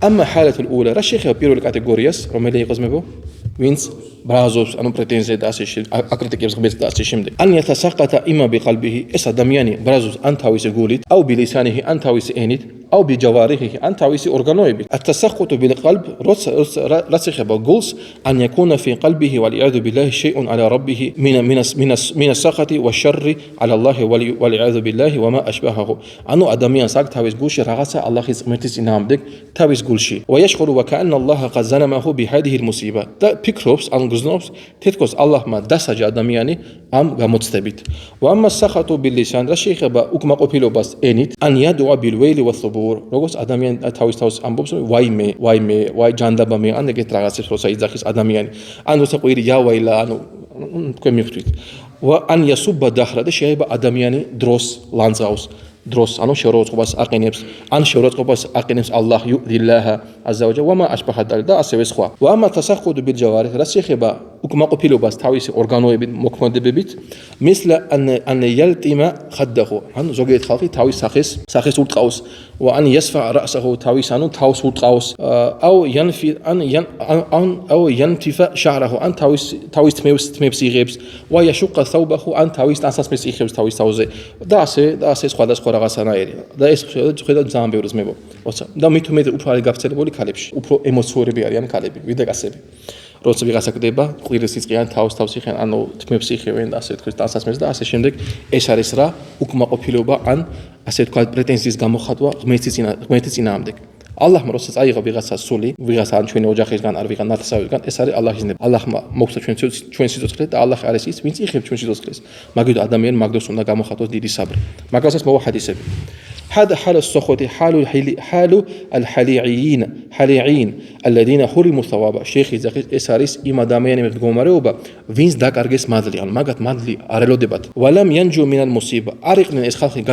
ამა ჰალათულ ულა რა შეეხება პირველ კატეგორიას, რომელი იყოს მებო? ვინც ბრაზობს, ანუ პრეტენზია და ასე შემდეგ, აკრიტიკებს ღმერთს და ასე შემდეგ. ან იათასაყათა იმა ბიყალბიჰი, ეს ადამიანი ბრაზობს ან თავისი გულით, აუ ბილისანიჰი, ან თავისი ენით, აუ ბიჯავარიჰი, ან თავისი ორგანოებით. ათასაყუთუ ბილყალბ, რაც ეხება გულს, ან yakuna fi qalbihi wal iyadu billahi shay'un ala rabbih min as-sakhati wash-sharri ala Allah wal iyadu billahi wa ma ashbahahu. ანუ ადამიანს აქვს თავის გულში რაღაცა ალლაჰის ღმერთის წინააღმდეგ თავის გულში. wa yashkhuru wa ka'anna Allah qad zalamahu bi hadhihi al-musiba. და ფიქრობს, ან გზნობს, თითქოს ალლაჰმა დასაჯა ადამიანი ამ გამოცდებით. wa amma as-sakhatu bil-lisan, რა შეეხება უკმაყოფილებას ენით, ან yad'a bil-wayli was-subur. როგორც ადამიანი თავის ამბობს, ვაი ჯანდაბა მე, ან ეგეთ რაღაცებს როცა იძახის ადამიანი. ან როცა ყვირი იავალა, ანუ თქვენ მივხვდით. ან yasubba dahra, და შეიძლება ადამიანი დროს ლანძღავს. დროს, ანუ შეურაცხყოფას აყენებს, ან შეურაცხყოფას აყენებს ალლაჰ ლილაჰ აზა ვა ჯალა ვა მა აშბაჰა და ასევე სხვა. ვა ამა თასახუდუ ბილ ჯავარih, რა შეეხება უკმაყოფილებას თავისი ორგანოებით, მოქმედებებით, მისლა ან yaltima khaddahu, ანუ ზოგიერთ ხალხი თავის სახეს ურტყავს, ვა ან yasfa ra'sahu, თავის ანუ თავს ურტყავს, აუ yantifa sha'rahu, ან თავის თმებს იღებს, ვა yashqa thawbahu, ან თავის ტანსაცმელს იღებს თავის თავზე და ასე სხვადასხვა რაღაცანაირი. და ეს ხედავთ ძალიან ბევრს მებო. როცა და მით უმეტ უფრო არის გავრცელებული ქალებში, უფრო ემოციურები არიან ქალები, ვიდრე კაცები. როცა ვიღაცა კდება, ყვირს იწყიან თავს იხენ, ანუ თმებს იღებენ და ასე თქვით ტანსაცმელს და ასე შემდეგ. ეს არის რა? უკმაყოფილება, ან ასე თქვა პრეტენზიის გამოხატვა ღმერთის წინააღმდეგ. ალლაჰმა როცა წაიღო ვიღაცას სული, ვიღაცა ან ჩვენი ოჯახისგან, არ ვიღან ნათესავებიდან, ეს არის ალლაჰის ნება. ალლაჰმა მოგცა ჩვენ სიცოცხლე და ალლაჰ არის ის, ვინც იღებს ჩვენ სიცოცხლეს. მაგით ადამიანი მაგდოს უნდა გამოხატოს დიდი საბრი. მაგასაც მოვა ჰადისები. هذا حال السخط حال الحليعين الذين حرموا الثواب. شيخ زاخis ეს არის იმ ადამიანების მდგომარეობა, ვინც დაკარგეს მადლი, ანუ მაგათ მადლი არ ელოდებათ. ولم ينجو من المصيبه. არ იყვნენ ეს ხალხი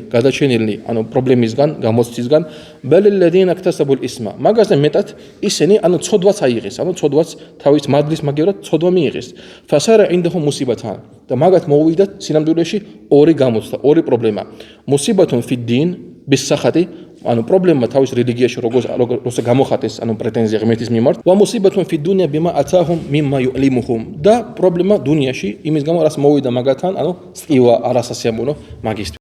გადარჩენილნი, ანუ პრობლემისგან, გამოცდისგან, بل الذين اكتسبوا الاسم. მაგაზე მეტად ისინი, ანუ ცოდვაც აიღეს, ანუ ცოდვაც თავის მადლის მაგერად ცოდვა მიიღეს. فصار عندهم مصيبتان. და მაგათ მოუვიდათ სინამდვილეში ორი გამოცდა, ორი პრობლემა. مصيبة في الدين بالسخط, ანუ პრობლემა თავის რელიგიაში როგორც გამოხატეს, ანუ პრეტენზია ღმერთის მიმართ. ومصيبة في الدنيا بما اتاهم مما يؤلمهم. და პრობლემა დუნიაში იმის გამო, რაც მოუვიდა მაგათთან, ანუ სტივა არასასიამოვნო მაგისტრი.